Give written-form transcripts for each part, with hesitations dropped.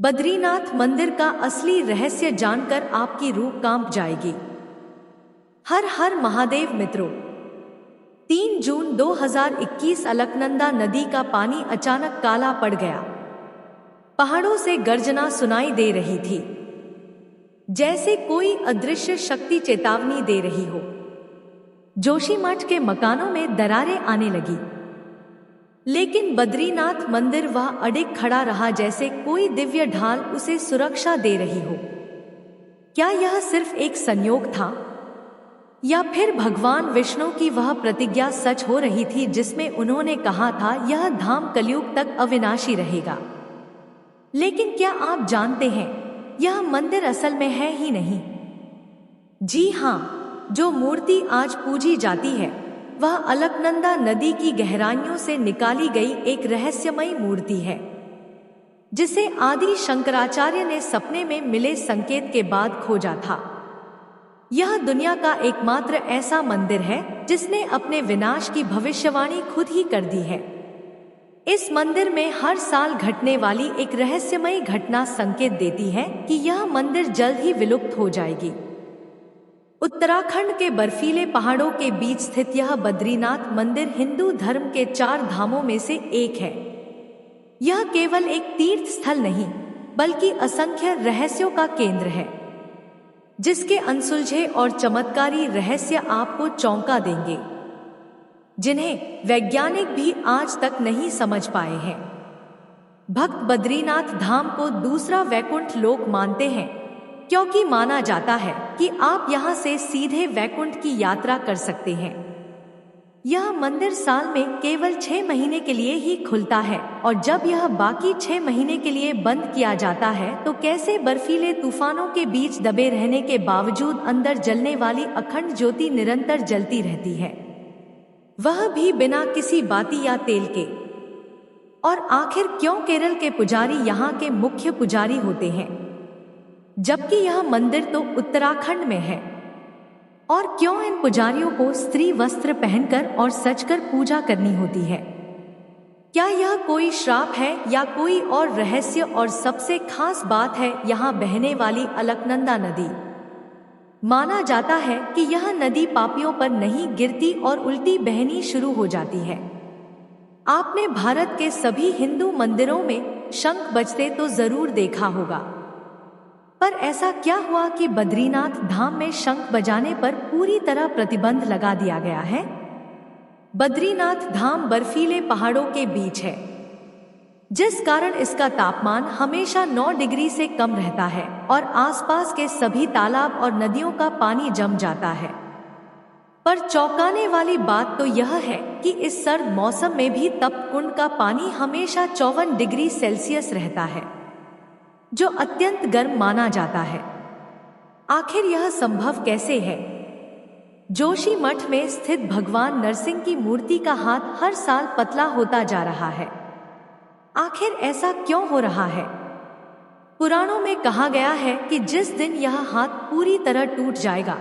बद्रीनाथ मंदिर का असली रहस्य जानकर आपकी रूह कांप जाएगी। हर हर महादेव मित्रों, 3 जून 2021 अलकनंदा नदी का पानी अचानक काला पड़ गया। पहाड़ों से गर्जना सुनाई दे रही थी, जैसे कोई अदृश्य शक्ति चेतावनी दे रही हो। जोशीमठ के मकानों में दरारें आने लगी, लेकिन बद्रीनाथ मंदिर वह अडिग खड़ा रहा, जैसे कोई दिव्य ढाल उसे सुरक्षा दे रही हो। क्या यह सिर्फ एक संयोग था, या फिर भगवान विष्णु की वह प्रतिज्ञा सच हो रही थी जिसमें उन्होंने कहा था यह धाम कलयुग तक अविनाशी रहेगा। लेकिन क्या आप जानते हैं, यह मंदिर असल में है ही नहीं। जी हाँ, जो मूर्ति आज पूजी जाती है वह अलकनंदा नदी की गहराइयों से निकाली गई एक रहस्यमयी मूर्ति है, जिसे आदि शंकराचार्य ने सपने में मिले संकेत के बाद खोजा था। यह दुनिया का एकमात्र ऐसा मंदिर है जिसने अपने विनाश की भविष्यवाणी खुद ही कर दी है। इस मंदिर में हर साल घटने वाली एक रहस्यमयी घटना संकेत देती है कि यह मंदिर जल्द ही विलुप्त हो जाएगी। उत्तराखंड के बर्फीले पहाड़ों के बीच स्थित यह बद्रीनाथ मंदिर हिंदू धर्म के 4 धामों में से एक है। यह केवल एक तीर्थ स्थल नहीं, बल्कि असंख्य रहस्यों का केंद्र है, जिसके अनसुलझे और चमत्कारी रहस्य आपको चौंका देंगे, जिन्हें वैज्ञानिक भी आज तक नहीं समझ पाए हैं। भक्त बद्रीनाथ धाम को दूसरा वैकुंठ लोक मानते हैं, क्योंकि माना जाता है कि आप यहाँ से सीधे वैकुंठ की यात्रा कर सकते हैं। यह मंदिर साल में केवल 6 महीने के लिए ही खुलता है, और जब यह बाकी 6 महीने के लिए बंद किया जाता है तो कैसे बर्फीले तूफानों के बीच दबे रहने के बावजूद अंदर जलने वाली अखंड ज्योति निरंतर जलती रहती है, वह भी बिना किसी बाती या तेल के। और आखिर क्यों केरल के पुजारी यहाँ के मुख्य पुजारी होते हैं, जबकि यह मंदिर तो उत्तराखंड में है? और क्यों इन पुजारियों को स्त्री वस्त्र पहनकर और सजकर पूजा करनी होती है? क्या यह कोई श्राप है या कोई और रहस्य? और सबसे खास बात है यहाँ बहने वाली अलकनंदा नदी। माना जाता है कि यह नदी पापियों पर नहीं गिरती और उल्टी बहनी शुरू हो जाती है। आपने भारत के सभी हिंदू मंदिरों में शंख बजते तो जरूर देखा होगा, पर ऐसा क्या हुआ कि बद्रीनाथ धाम में शंख बजाने पर पूरी तरह प्रतिबंध लगा दिया गया है? बद्रीनाथ धाम बर्फीले पहाड़ों के बीच है, जिस कारण इसका तापमान हमेशा 9 डिग्री से कम रहता है और आसपास के सभी तालाब और नदियों का पानी जम जाता है। पर चौंकाने वाली बात तो यह है कि इस सर्द मौसम में भी तप्त कुंड का पानी हमेशा 54 डिग्री सेल्सियस रहता है, जो अत्यंत गर्म माना जाता है। आखिर यह संभव कैसे है? जोशीमठ में स्थित भगवान नरसिंह की मूर्ति का हाथ हर साल पतला होता जा रहा है। आखिर ऐसा क्यों हो रहा है? पुराणों में कहा गया है कि जिस दिन यह हाथ पूरी तरह टूट जाएगा,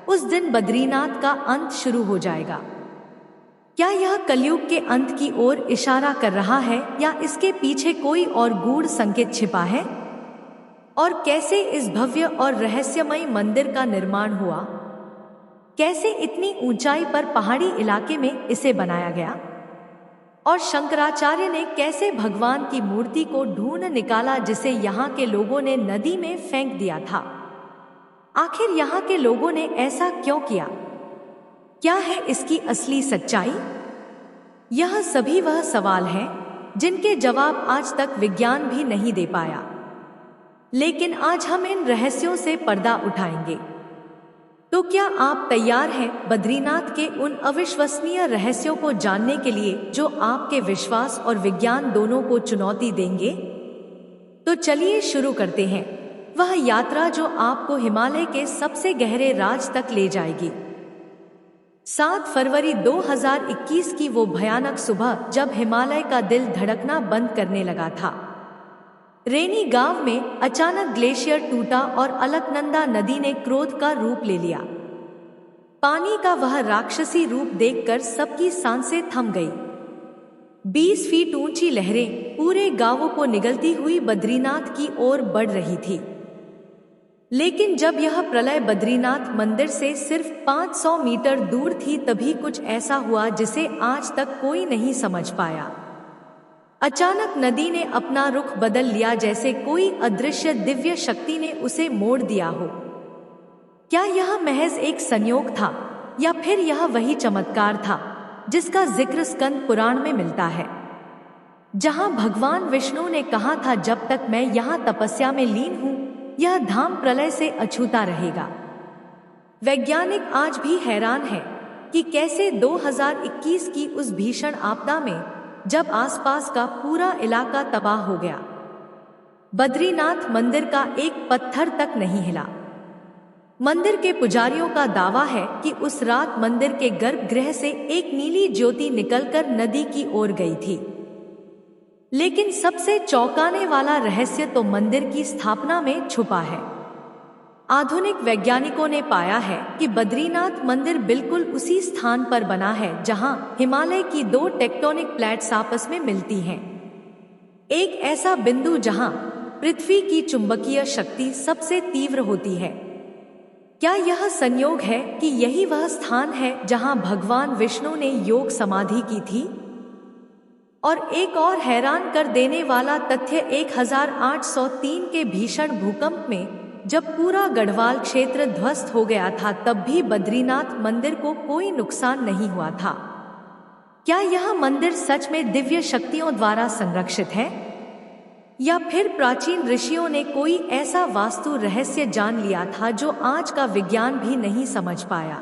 उस दिन बद्रीनाथ का अंत शुरू हो जाएगा। क्या यह कलयुग के अंत की ओर इशारा कर रहा है, या इसके पीछे कोई और गूढ़ संकेत छिपा है? और कैसे इस भव्य और रहस्यमय मंदिर का निर्माण हुआ? कैसे इतनी ऊंचाई पर पहाड़ी इलाके में इसे बनाया गया? और शंकराचार्य ने कैसे भगवान की मूर्ति को ढूंढ निकाला, जिसे यहाँ के लोगों ने नदी में फेंक दिया था? आखिर यहाँ के लोगों ने ऐसा क्यों किया? क्या है इसकी असली सच्चाई? यह सभी वह सवाल हैं जिनके जवाब आज तक विज्ञान भी नहीं दे पाया। लेकिन आज हम इन रहस्यों से पर्दा उठाएंगे। तो क्या आप तैयार हैं बद्रीनाथ के उन अविश्वसनीय रहस्यों को जानने के लिए, जो आपके विश्वास और विज्ञान दोनों को चुनौती देंगे? तो चलिए शुरू करते हैं वह यात्रा जो आपको हिमालय के सबसे गहरे राज तक ले जाएगी। 7 फरवरी 2021 की वो भयानक सुबह, जब हिमालय का दिल धड़कना बंद करने लगा था। रेनी गांव में अचानक ग्लेशियर टूटा और अलकनंदा नदी ने क्रोध का रूप ले लिया। पानी का वह राक्षसी रूप देखकर सबकी सांसें थम गई। 20 फीट ऊंची लहरें पूरे गांव को निगलती हुई बद्रीनाथ की ओर बढ़ रही थी। लेकिन जब यह प्रलय बद्रीनाथ मंदिर से सिर्फ 500 मीटर दूर थी, तभी कुछ ऐसा हुआ जिसे आज तक कोई नहीं समझ पाया। अचानक नदी ने अपना रुख बदल लिया, जैसे कोई अदृश्य दिव्य शक्ति ने उसे मोड़ दिया हो। क्या यह महज एक संयोग था, या फिर यह वही चमत्कार था जिसका जिक्र स्कंद पुराण में मिलता है, जहां भगवान विष्णु ने कहा था, जब तक मैं यहां तपस्या में लीन हूं, यह धाम प्रलय से अछूता रहेगा। वैज्ञानिक आज भी हैरान है कि कैसे 2021 की उस भीषण आपदा में, जब आसपास का पूरा इलाका तबाह हो गया, बद्रीनाथ मंदिर का एक पत्थर तक नहीं हिला। मंदिर के पुजारियों का दावा है कि उस रात मंदिर के गर्भगृह से एक नीली ज्योति निकलकर नदी की ओर गई थी। लेकिन सबसे चौंकाने वाला रहस्य तो मंदिर की स्थापना में छुपा है। आधुनिक वैज्ञानिकों ने पाया है कि बद्रीनाथ मंदिर बिल्कुल उसी स्थान पर बना है जहां हिमालय की 2 टेक्टोनिक प्लेट्स आपस में मिलती हैं। एक ऐसा बिंदु जहां पृथ्वी की चुंबकीय शक्ति सबसे तीव्र होती है। क्या यह संयोग है कि यही वह स्थान है जहां भगवान विष्णु ने योग समाधि की थी? और एक और हैरान कर देने वाला तथ्य, 1803 के भीषण भूकंप में जब पूरा गढ़वाल क्षेत्र ध्वस्त हो गया था, तब भी बद्रीनाथ मंदिर को कोई नुकसान नहीं हुआ था। क्या यह मंदिर सच में दिव्य शक्तियों द्वारा संरक्षित है, या फिर प्राचीन ऋषियों ने कोई ऐसा वास्तु रहस्य जान लिया था जो आज का विज्ञान भी नहीं समझ पाया?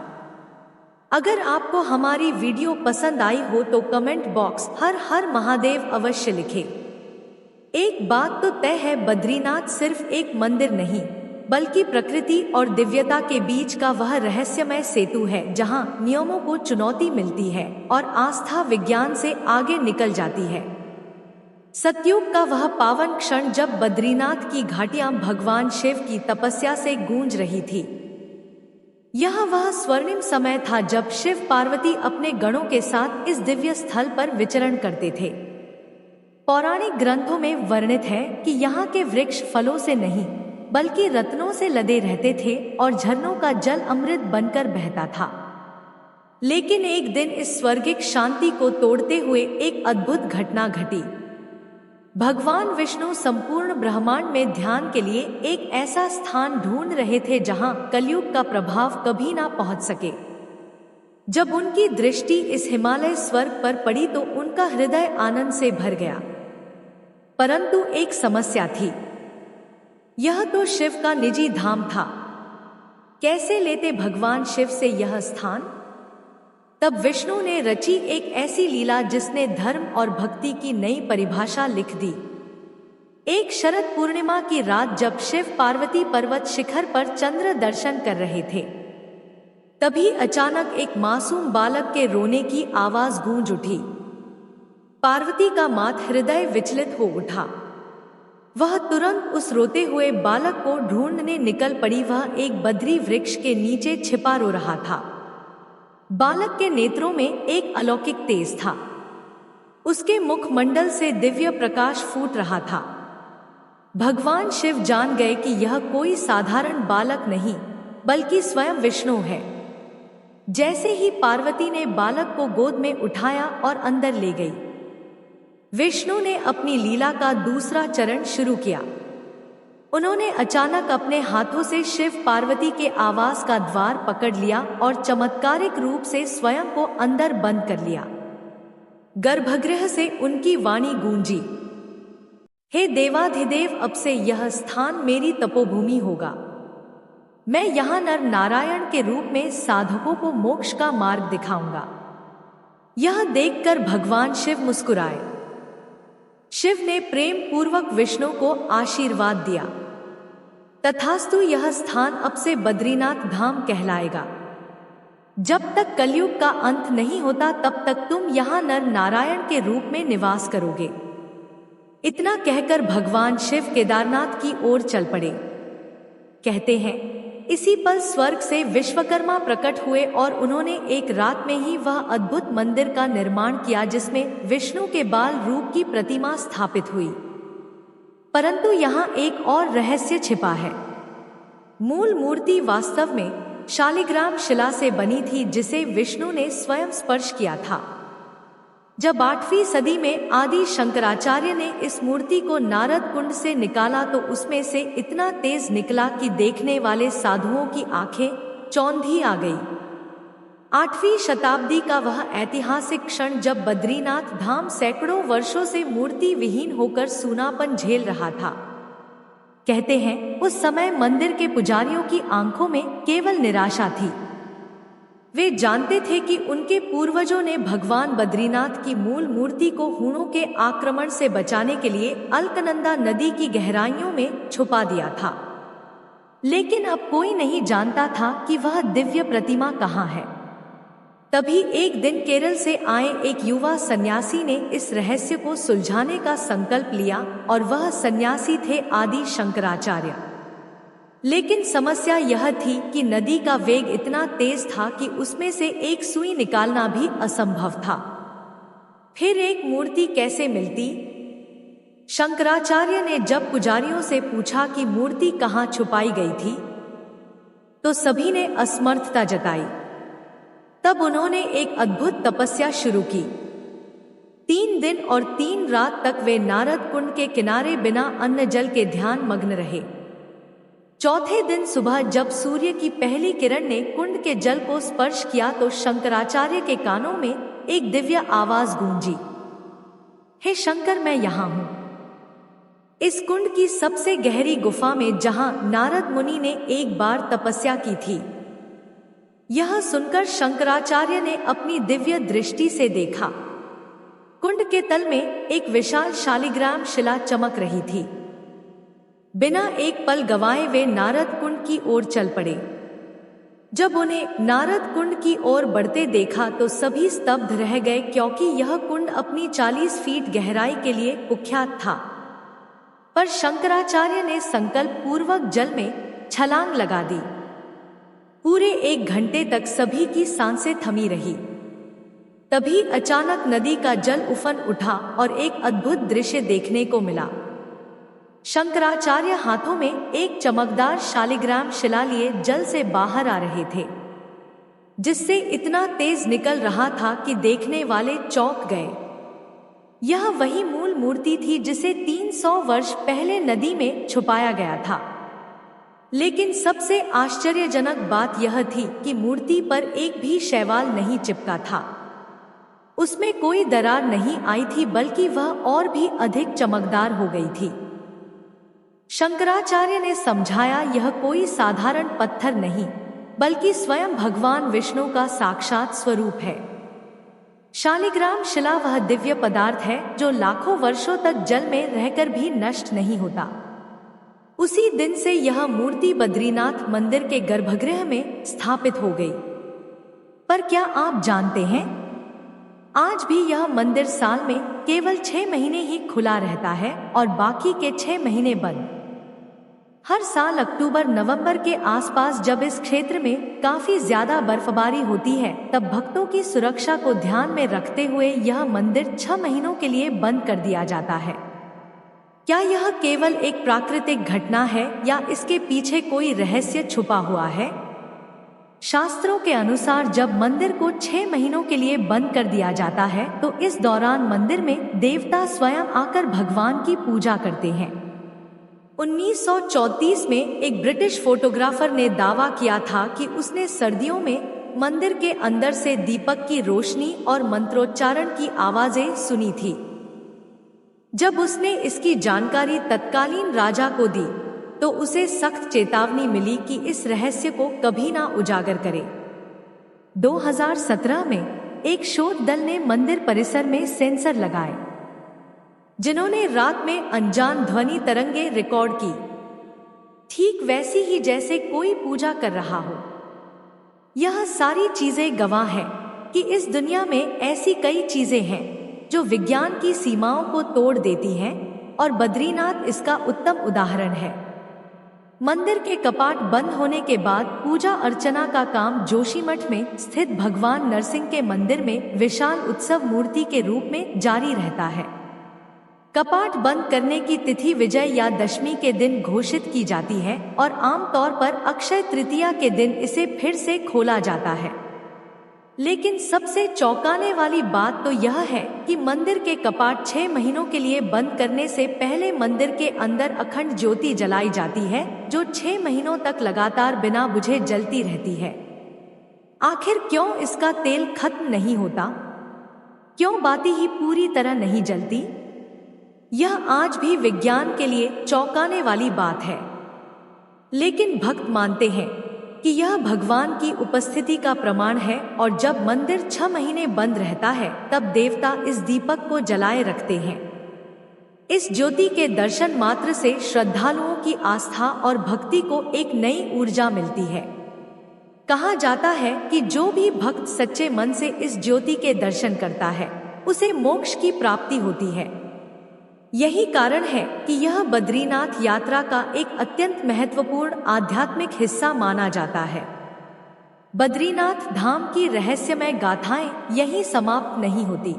अगर आपको हमारी वीडियो पसंद आई हो तो कमेंट बॉक्स हर हर महादेव अवश्य लिखें। एक बात तो तय है, बद्रीनाथ सिर्फ एक मंदिर नहीं, बल्कि प्रकृति और दिव्यता के बीच का वह रहस्यमय सेतु है, जहां नियमों को चुनौती मिलती है और आस्था विज्ञान से आगे निकल जाती है। सतयुग का वह पावन क्षण जब बद्रीनाथ की घाटियां भगवान शिव की तपस्या से गूंज रही थी। यह वह स्वर्णिम समय था जब शिव पार्वती अपने गणों के साथ इस दिव्य स्थल पर विचरण करते थे। पौराणिक ग्रंथों में वर्णित है कि यहाँ के वृक्ष फलों से नहीं बल्कि रत्नों से लदे रहते थे और झरनों का जल अमृत बनकर बहता था। लेकिन एक दिन इस स्वर्गिक शांति को तोड़ते हुए एक अद्भुत घटना घटी। भगवान विष्णु संपूर्ण ब्रह्मांड में ध्यान के लिए एक ऐसा स्थान ढूंढ रहे थे जहां कलयुग का प्रभाव कभी ना पहुंच सके। जब उनकी दृष्टि इस हिमालय स्वर्ग पर पड़ी तो उनका हृदय आनंद से भर गया। परंतु एक समस्या थी, यह तो शिव का निजी धाम था। कैसे लेते भगवान शिव से यह स्थान? तब विष्णु ने रची एक ऐसी लीला जिसने धर्म और भक्ति की नई परिभाषा लिख दी। एक शरद पूर्णिमा की रात जब शिव पार्वती पर्वत शिखर पर चंद्र दर्शन कर रहे थे, तभी अचानक एक मासूम बालक के रोने की आवाज गूंज उठी। पार्वती का मात हृदय विचलित हो उठा। वह तुरंत उस रोते हुए बालक को ढूंढने निकल पड़ी। वह एक बद्री वृक्ष के नीचे छिपा रो रहा था। बालक के नेत्रों में एक अलौकिक तेज था। उसके मुखमंडल से दिव्य प्रकाश फूट रहा था। भगवान शिव जान गए कि यह कोई साधारण बालक नहीं बल्कि स्वयं विष्णु है। जैसे ही पार्वती ने बालक को गोद में उठाया और अंदर ले गई, विष्णु ने अपनी लीला का दूसरा चरण शुरू किया। उन्होंने अचानक अपने हाथों से शिव पार्वती के आवास का द्वार पकड़ लिया और चमत्कारिक रूप से स्वयं को अंदर बंद कर लिया। गर्भगृह से उनकी वाणी गूंजी, हे देवाधिदेव, अब से यह स्थान मेरी तपोभूमि होगा। मैं यहाँ नर नारायण के रूप में साधकों को मोक्ष का मार्ग दिखाऊंगा। यह देखकर भगवान शिव मुस्कुराए। शिव ने प्रेम पूर्वक विष्णु को आशीर्वाद दिया। तथास्तु, यह स्थान अब से बद्रीनाथ धाम कहलाएगा। जब तक कलयुग का अंत नहीं होता तब तक तुम यहाँ नर नारायण के रूप में निवास करोगे। इतना कहकर भगवान शिव केदारनाथ की ओर चल पड़े। कहते हैं इसी पल स्वर्ग से विश्वकर्मा प्रकट हुए और उन्होंने एक रात में ही वह अद्भुत मंदिर का निर्माण किया जिसमें विष्णु के बाल रूप की प्रतिमा स्थापित हुई। परंतु यहाँ एक और रहस्य छिपा है। मूल मूर्ति वास्तव में शालिग्राम शिला से बनी थी जिसे विष्णु ने स्वयं स्पर्श किया था। जब 8वीं सदी में आदि शंकराचार्य ने इस मूर्ति को नारद कुंड से निकाला तो उसमें से इतना तेज निकला कि देखने वाले साधुओं की आंखें चौंधी आ गई। 8वीं शताब्दी का वह ऐतिहासिक क्षण जब बद्रीनाथ धाम सैकड़ों वर्षों से मूर्ति विहीन होकर सूनापन झेल रहा था। कहते हैं उस समय मंदिर के पुजारियों की आंखों में केवल निराशा थी। वे जानते थे कि उनके पूर्वजों ने भगवान बद्रीनाथ की मूल मूर्ति को हूणों के आक्रमण से बचाने के लिए अलकनंदा नदी की गहराइयों में छुपा दिया था। लेकिन अब कोई नहीं जानता था कि वह दिव्य प्रतिमा कहाँ है। तभी एक दिन केरल से आए एक युवा सन्यासी ने इस रहस्य को सुलझाने का संकल्प लिया और वह सन्यासी थे आदि शंकराचार्य। लेकिन समस्या यह थी कि नदी का वेग इतना तेज था कि उसमें से एक सुई निकालना भी असंभव था। फिर एक मूर्ति कैसे मिलती? शंकराचार्य ने जब पुजारियों से पूछा कि मूर्ति कहाँ छुपाई गई थी तो सभी ने असमर्थता जताई। तब उन्होंने एक अद्भुत तपस्या शुरू की। 3 दिन और 3 रात तक वे नारद कुंड के किनारे बिना अन्न जल के ध्यान मग्न रहे। चौथे दिन सुबह जब सूर्य की पहली किरण ने कुंड के जल को स्पर्श किया तो शंकराचार्य के कानों में एक दिव्य आवाज गूंजी, हे शंकर, मैं यहाँ हूँ। इस कुंड की सबसे गहरी गुफा में जहाँ नारद मुनि ने एक बार तपस्या की थी। यह सुनकर शंकराचार्य ने अपनी दिव्य दृष्टि से देखा। कुंड के तल में एक विशाल शालिग्राम शिला चमक रही थी। बिना एक पल गवाए वे नारद कुंड की ओर चल पड़े। जब उन्हें नारद कुंड की ओर बढ़ते देखा तो सभी स्तब्ध रह गए, क्योंकि यह कुंड अपनी 40 फीट गहराई के लिए कुख्यात था। पर शंकराचार्य ने संकल्प पूर्वक जल में छलांग लगा दी। पूरे 1 घंटे तक सभी की सांसें थमी रही। तभी अचानक नदी का जल उफन उठा और एक अद्भुत दृश्य देखने को मिला। शंकराचार्य हाथों में एक चमकदार शालिग्राम शिला लिए जल से बाहर आ रहे थे, जिससे इतना तेज निकल रहा था कि देखने वाले चौंक गए। यह वही मूल मूर्ति थी जिसे 300 वर्ष पहले नदी में छुपाया गया था। लेकिन सबसे आश्चर्यजनक बात यह थी कि मूर्ति पर एक भी शैवाल नहीं चिपका था। उसमें कोई दरार नहीं आई थी, बल्कि वह और भी अधिक चमकदार हो गई थी। शंकराचार्य ने समझाया, यह कोई साधारण पत्थर नहीं, बल्कि स्वयं भगवान विष्णु का साक्षात स्वरूप है। शालिग्राम शिला वह दिव्य पदार्थ है जो लाखों वर्षों तक जल में रहकर भी नष्ट नहीं होता। उसी दिन से यह मूर्ति बद्रीनाथ मंदिर के गर्भगृह में स्थापित हो गई। पर क्या आप जानते हैं, आज भी यह मंदिर साल में केवल 6 महीने ही खुला रहता है और बाकी के 6 महीने बंद। हर साल अक्टूबर नवंबर के आसपास जब इस क्षेत्र में काफी ज्यादा बर्फबारी होती है, तब भक्तों की सुरक्षा को ध्यान में रखते हुए यह मंदिर 6 महीनों के लिए बंद कर दिया जाता है। क्या यह केवल एक प्राकृतिक घटना है या इसके पीछे कोई रहस्य छुपा हुआ है? शास्त्रों के अनुसार जब मंदिर को 6 महीनों के लिए बंद कर दिया जाता है तो इस दौरान मंदिर में देवता स्वयं आकर भगवान की पूजा करते हैं। 1934 में एक ब्रिटिश फोटोग्राफर ने दावा किया था कि उसने सर्दियों में मंदिर के अंदर से दीपक की रोशनी और मंत्रोच्चारण की आवाजें सुनी थी। जब उसने इसकी जानकारी तत्कालीन राजा को दी तो उसे सख्त चेतावनी मिली कि इस रहस्य को कभी ना उजागर करे। 2017 में एक शोध दल ने मंदिर परिसर में सेंसर लगाए, जिन्होंने रात में अनजान ध्वनि तरंगें रिकॉर्ड की, ठीक वैसी ही जैसे कोई पूजा कर रहा हो। यह सारी चीजें गवाह हैं कि इस दुनिया में ऐसी कई चीजें हैं जो विज्ञान की सीमाओं को तोड़ देती हैं और बद्रीनाथ इसका उत्तम उदाहरण है। मंदिर के कपाट बंद होने के बाद पूजा अर्चना का काम जोशीमठ में स्थित भगवान नरसिंह के मंदिर में विशाल उत्सव मूर्ति के रूप में जारी रहता है। कपाट बंद करने की तिथि विजय या दशमी के दिन घोषित की जाती है और आमतौर पर अक्षय तृतीया के दिन इसे फिर से खोला जाता है। लेकिन सबसे चौंकाने वाली बात तो यह है कि मंदिर के कपाट 6 महीनों के लिए बंद करने से पहले मंदिर के अंदर अखंड ज्योति जलाई जाती है, जो 6 महीनों तक लगातार बिना बुझे जलती रहती है। आखिर क्यों इसका तेल खत्म नहीं होता? क्यों बाती ही पूरी तरह नहीं जलती? यह आज भी विज्ञान के लिए चौंकाने वाली बात है। लेकिन भक्त मानते हैं कि यह भगवान की उपस्थिति का प्रमाण है और जब मंदिर 6 महीने बंद रहता है तब देवता इस दीपक को जलाए रखते हैं। इस ज्योति के दर्शन मात्र से श्रद्धालुओं की आस्था और भक्ति को एक नई ऊर्जा मिलती है। कहा जाता है कि जो भी भक्त सच्चे मन से इस ज्योति के दर्शन करता है उसे मोक्ष की प्राप्ति होती है। यही कारण है कि यह बद्रीनाथ यात्रा का एक अत्यंत महत्वपूर्ण आध्यात्मिक हिस्सा माना जाता है। बद्रीनाथ धाम की रहस्यमय गाथाएं यहीं समाप्त नहीं होती।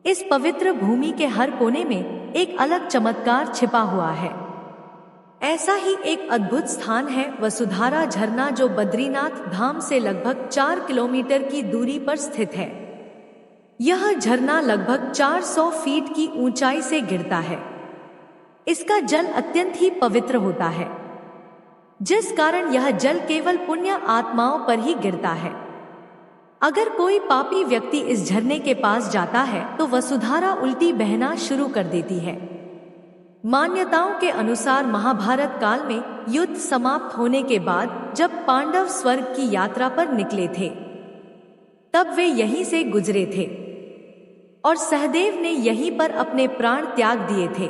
इस पवित्र भूमि के हर कोने में एक अलग चमत्कार छिपा हुआ है। ऐसा ही एक अद्भुत स्थान है वसुधारा झरना, जो बद्रीनाथ धाम से लगभग 4 किलोमीटर की दूरी पर स्थित है। यह झरना लगभग 400 फीट की ऊंचाई से गिरता है। इसका जल अत्यंत ही पवित्र होता है, जिस कारण यह जल केवल पुण्य आत्माओं पर ही गिरता है। अगर कोई पापी व्यक्ति इस झरने के पास जाता है तो वसुधारा उल्टी बहना शुरू कर देती है। मान्यताओं के अनुसार महाभारत काल में युद्ध समाप्त होने के बाद जब पांडव स्वर्ग की यात्रा पर निकले थे तब वे यहीं से गुजरे थे और सहदेव ने यहीं पर अपने प्राण त्याग दिए थे।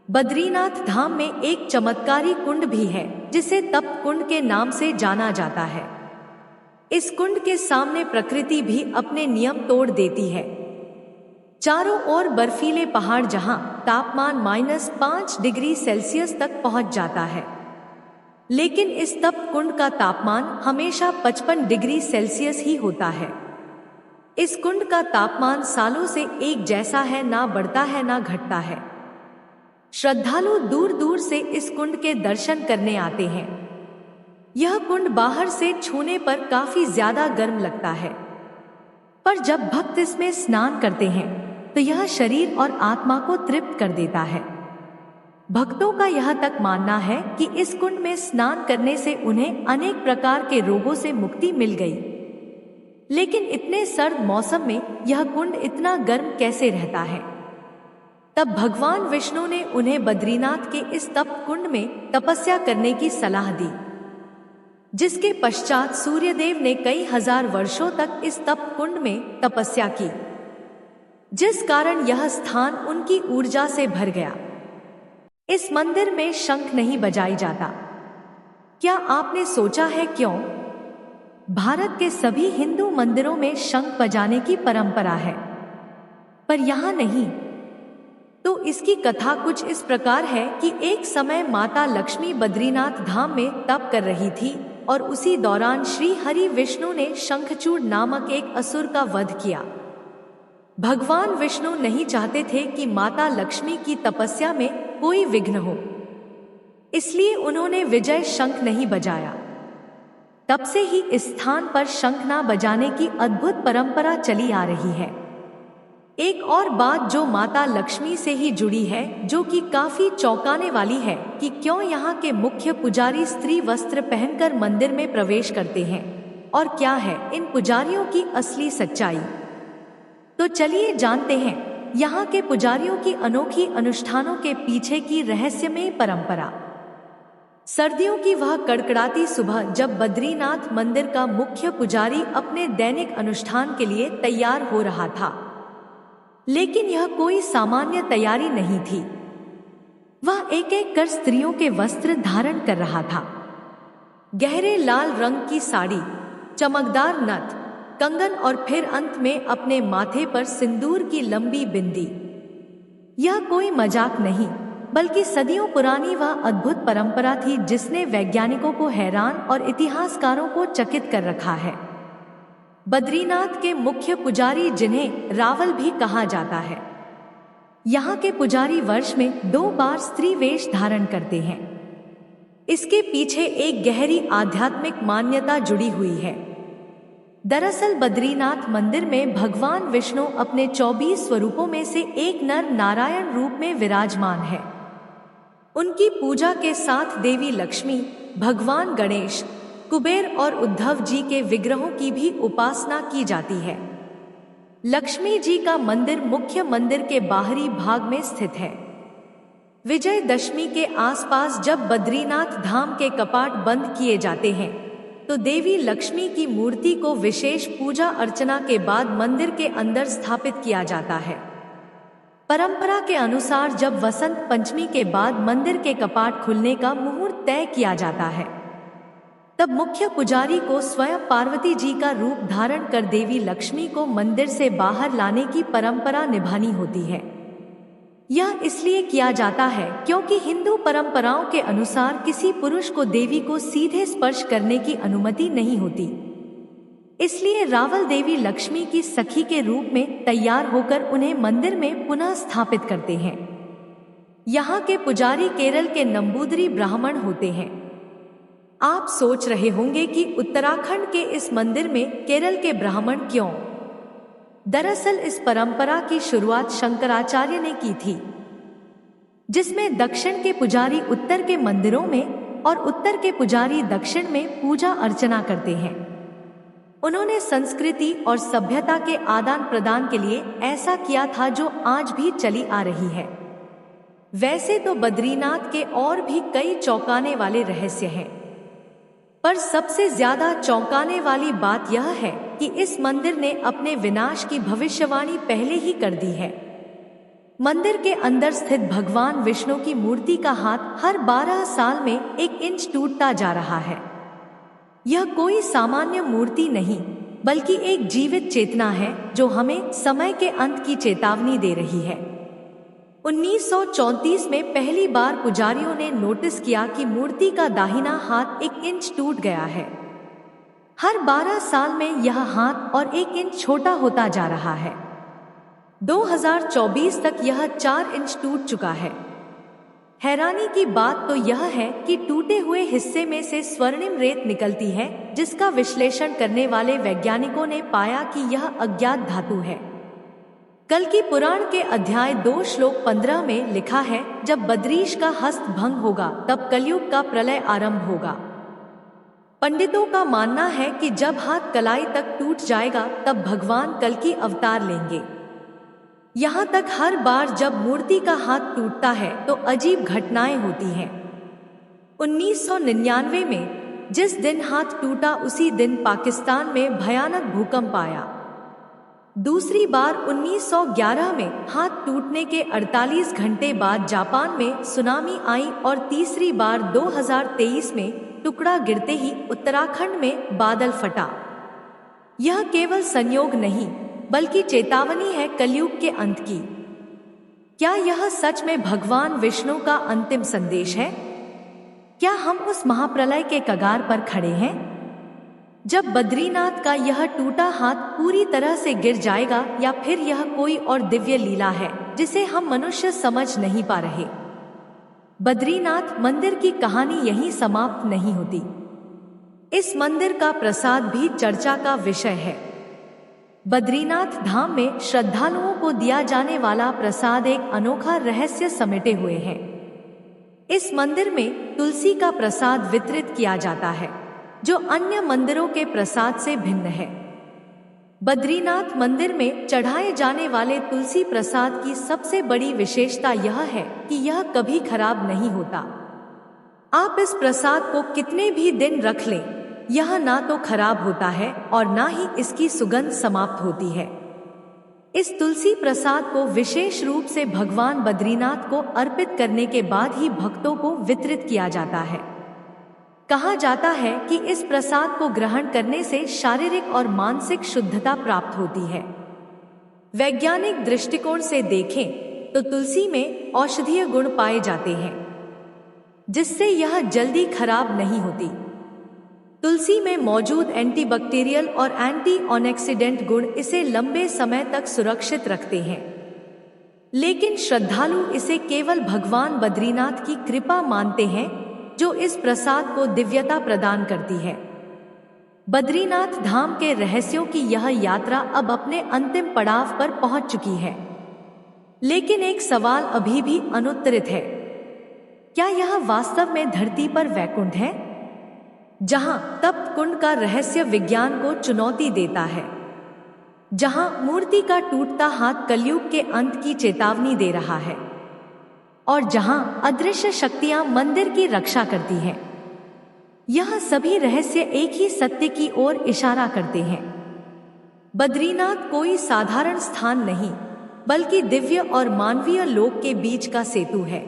बद्रीनाथ धाम में एक चमत्कारी कुंड भी है जिसे तप कुंड के नाम से जाना जाता है। इस कुंड के सामने प्रकृति भी अपने नियम तोड़ देती है। चारों ओर बर्फीले पहाड़, जहां तापमान -5 डिग्री सेल्सियस तक पहुंच जाता है, लेकिन इस तप कुंड का तापमान हमेशा 55 डिग्री सेल्सियस ही होता है। इस कुंड का तापमान सालों से एक जैसा है, ना बढ़ता है ना घटता है। श्रद्धालु दूर दूर से इस कुंड के दर्शन करने आते हैं। यह कुंड बाहर से छूने पर काफी ज्यादा गर्म लगता है, पर जब भक्त इसमें स्नान करते हैं तो यह शरीर और आत्मा को तृप्त कर देता है। भक्तों का यह तक मानना है कि इस कुंड में स्नान करने से उन्हें अनेक प्रकार के रोगों से मुक्ति मिल गई। लेकिन इतने सर्द मौसम में यह कुंड इतना गर्म कैसे रहता है? तब भगवान विष्णु ने उन्हें बद्रीनाथ के इस तप कुंड में तपस्या करने की सलाह दी, जिसके पश्चात सूर्यदेव ने कई हजार वर्षों तक इस तप कुंड में तपस्या की, जिस कारण यह स्थान उनकी ऊर्जा से भर गया। इस मंदिर में शंख नहीं बजाई जाता। क्या आपने सोचा है क्यों? भारत के सभी हिंदू मंदिरों में शंख बजाने की परंपरा है, पर यहाँ नहीं। तो इसकी कथा कुछ इस प्रकार है कि एक समय माता लक्ष्मी बद्रीनाथ धाम में तप कर रही थी और उसी दौरान श्री हरि विष्णु ने शंखचूड़ नामक एक असुर का वध किया। भगवान विष्णु नहीं चाहते थे कि माता लक्ष्मी की तपस्या में कोई विघ्न हो, इसलिए उन्होंने विजय शंख नहीं बजाया। तब से ही इस स्थान पर शंख ना बजाने की अद्भुत परंपरा चली आ रही है। एक और बात जो माता लक्ष्मी से ही जुड़ी है, जो कि काफी चौंकाने वाली है, कि क्यों यहाँ के मुख्य पुजारी स्त्री वस्त्र पहनकर मंदिर में प्रवेश करते हैं और क्या है इन पुजारियों की असली सच्चाई। तो चलिए जानते हैं यहाँ के पुजारियों की अनोखी अनुष्ठानों के पीछे की रहस्यमय परंपरा। सर्दियों की वह कड़कड़ाती सुबह, जब बद्रीनाथ मंदिर का मुख्य पुजारी अपने दैनिक अनुष्ठान के लिए तैयार हो रहा था, लेकिन यह कोई सामान्य तैयारी नहीं थी। वह एक एक कर स्त्रियों के वस्त्र धारण कर रहा था। गहरे लाल रंग की साड़ी, चमकदार नथ, कंगन और फिर अंत में अपने माथे पर सिंदूर की लंबी बिंदी। यह कोई मजाक नहीं, बल्कि सदियों पुरानी वह अद्भुत परंपरा थी जिसने वैज्ञानिकों को हैरान और इतिहासकारों को चकित कर रखा है। बद्रीनाथ के मुख्य पुजारी, जिन्हें रावल भी कहा जाता है, यहाँ के पुजारी वर्ष में 2 बार स्त्री वेश धारण करते हैं। इसके पीछे एक गहरी आध्यात्मिक मान्यता जुड़ी हुई है। दरअसल बद्रीनाथ मंदिर में भगवान विष्णु अपने 24 स्वरूपों में से एक नर नारायण रूप में विराजमान है। उनकी पूजा के साथ देवी लक्ष्मी, भगवान गणेश, कुबेर और उद्धव जी के विग्रहों की भी उपासना की जाती है। लक्ष्मी जी का मंदिर मुख्य मंदिर के बाहरी भाग में स्थित है। विजयदशमी के आसपास जब बद्रीनाथ धाम के कपाट बंद किए जाते हैं तो देवी लक्ष्मी की मूर्ति को विशेष पूजा अर्चना के बाद मंदिर के अंदर स्थापित किया जाता है। परंपरा के अनुसार जब वसंत पंचमी के बाद मंदिर के कपाट खुलने का मुहूर्त तय किया जाता है, तब मुख्य पुजारी को स्वयं पार्वती जी का रूप धारण कर देवी लक्ष्मी को मंदिर से बाहर लाने की परंपरा निभानी होती है। यह इसलिए किया जाता है क्योंकि हिंदू परंपराओं के अनुसार किसी पुरुष को देवी को सीधे स्पर्श करने की अनुमति नहीं होती। इसलिए रावल देवी लक्ष्मी की सखी के रूप में तैयार होकर उन्हें मंदिर में पुनः स्थापित करते हैं। यहाँ के पुजारी केरल के नंबूदरी ब्राह्मण होते हैं। आप सोच रहे होंगे कि उत्तराखंड के इस मंदिर में केरल के ब्राह्मण क्यों? दरअसल इस परंपरा की शुरुआत शंकराचार्य ने की थी, जिसमें दक्षिण के पुजारी उत्तर के मंदिरों में और उत्तर के पुजारी दक्षिण में पूजा अर्चना करते हैं। उन्होंने संस्कृति और सभ्यता के आदान प्रदान के लिए ऐसा किया था जो आज भी चली आ रही है। वैसे तो बद्रीनाथ के और भी कई चौंकाने वाले रहस्य हैं, पर सबसे ज्यादा चौंकाने वाली बात यह है कि इस मंदिर ने अपने विनाश की भविष्यवाणी पहले ही कर दी है। मंदिर के अंदर स्थित भगवान विष्णु की मूर्ति का हाथ हर 12 साल में 1 इंच टूटता जा रहा है। यह कोई सामान्य मूर्ति नहीं, बल्कि एक जीवित चेतना है जो हमें समय के अंत की चेतावनी दे रही है। 1934 में पहली बार पुजारियों ने नोटिस किया कि मूर्ति का दाहिना हाथ 1 इंच टूट गया है। हर 12 साल में यह हाथ और 1 इंच छोटा होता जा रहा है। 2024 तक यह 4 इंच टूट चुका है। हैरानी की बात तो यह है कि टूटे हुए हिस्से में से स्वर्णिम रेत निकलती है, जिसका विश्लेषण करने वाले वैज्ञानिकों ने पाया कि यह अज्ञात धातु है। कल की पुराण के अध्याय 2 श्लोक 15 में लिखा है, जब बद्रीश का हस्त भंग होगा तब कलयुग का प्रलय आरंभ होगा। पंडितों का मानना है कि जब हाथ कलाई तक टूट जाएगा तब भगवान कल की अवतार लेंगे। यहाँ तक हर बार जब मूर्ति का हाथ टूटता है तो अजीब घटनाएं होती हैं। 1999 में जिस दिन हाथ टूटा उसी दिन पाकिस्तान में भयानक भूकंप आया। दूसरी बार 1911 में हाथ टूटने के 48 घंटे बाद जापान में सुनामी आई और तीसरी बार 2023 में टुकड़ा गिरते ही उत्तराखंड में बादल फटा। यह केवल संयोग नहीं बल्कि चेतावनी है कलयुग के अंत की। क्या यह सच में भगवान विष्णु का अंतिम संदेश है? क्या हम उस महाप्रलय के कगार पर खड़े हैं, जब बद्रीनाथ का यह टूटा हाथ पूरी तरह से गिर जाएगा, या फिर यह कोई और दिव्य लीला है जिसे हम मनुष्य समझ नहीं पा रहे? बद्रीनाथ मंदिर की कहानी यहीं समाप्त नहीं होती। इस मंदिर का प्रसाद भी चर्चा का विषय है। बद्रीनाथ धाम में श्रद्धालुओं को दिया जाने वाला प्रसाद एक अनोखा रहस्य समेटे हुए है। इस मंदिर में तुलसी का प्रसाद वितरित किया जाता है, जो अन्य मंदिरों के प्रसाद से भिन्न है। बद्रीनाथ मंदिर में चढ़ाए जाने वाले तुलसी प्रसाद की सबसे बड़ी विशेषता यह है कि यह कभी खराब नहीं होता। आप इस प्रसाद को कितने भी दिन रख लें, यह ना तो खराब होता है और ना ही इसकी सुगंध समाप्त होती है। इस तुलसी प्रसाद को विशेष रूप से भगवान बद्रीनाथ को अर्पित करने के बाद ही भक्तों को वितरित किया जाता है। कहा जाता है कि इस प्रसाद को ग्रहण करने से शारीरिक और मानसिक शुद्धता प्राप्त होती है। वैज्ञानिक दृष्टिकोण से देखें तो तुलसी में औषधीय गुण पाए जाते हैं, जिससे यह जल्दी खराब नहीं होती। तुलसी में मौजूद एंटीबैक्टीरियल और एंटी-ऑक्सीडेंट गुण इसे लंबे समय तक सुरक्षित रखते हैं। लेकिन श्रद्धालु इसे केवल भगवान बद्रीनाथ की कृपा मानते हैं, जो इस प्रसाद को दिव्यता प्रदान करती है। बद्रीनाथ धाम के रहस्यों की यह यात्रा अब अपने अंतिम पड़ाव पर पहुंच चुकी है। लेकिन एक सवाल अभी भी अनुत्तरित है। क्या यह वास्तव में धरती पर वैकुंठ है, जहां तप्त कुंड का रहस्य विज्ञान को चुनौती देता है, जहां मूर्ति का टूटता हाथ कलयुग के अंत की चेतावनी दे रहा है, और जहां अदृश्य शक्तियां मंदिर की रक्षा करती हैं? यह सभी रहस्य एक ही सत्य की ओर इशारा करते हैं। बद्रीनाथ कोई साधारण स्थान नहीं, बल्कि दिव्य और मानवीय लोक के बीच का सेतु है।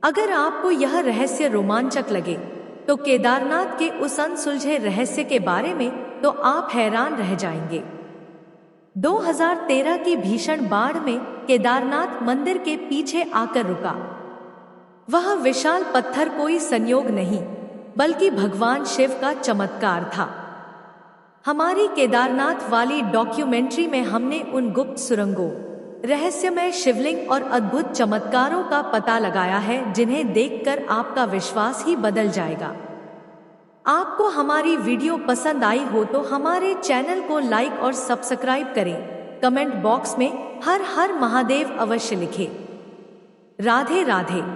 अगर आपको यह रहस्य रोमांचक लगे, तो केदारनाथ के उस अनसुलझे रहस्य के बारे में तो आप हैरान रह जाएंगे। 2013 की भीषण बाढ़ में केदारनाथ मंदिर के पीछे आकर रुका। वह विशाल पत्थर कोई संयोग नहीं, बल्कि भगवान शिव का चमत्कार था। हमारी केदारनाथ वाली डॉक्यूमेंट्री में हमने उन गुप्त सुरंगों, रहस्यमय शिवलिंग और अद्भुत चमत्कारों का पता लगाया है, जिन्हें देखकर आपका विश्वास ही बदल जाएगा। आपको हमारी वीडियो पसंद आई हो तो हमारे चैनल को लाइक और सब्सक्राइब करें। कमेंट बॉक्स में हर हर महादेव अवश्य लिखें। राधे राधे।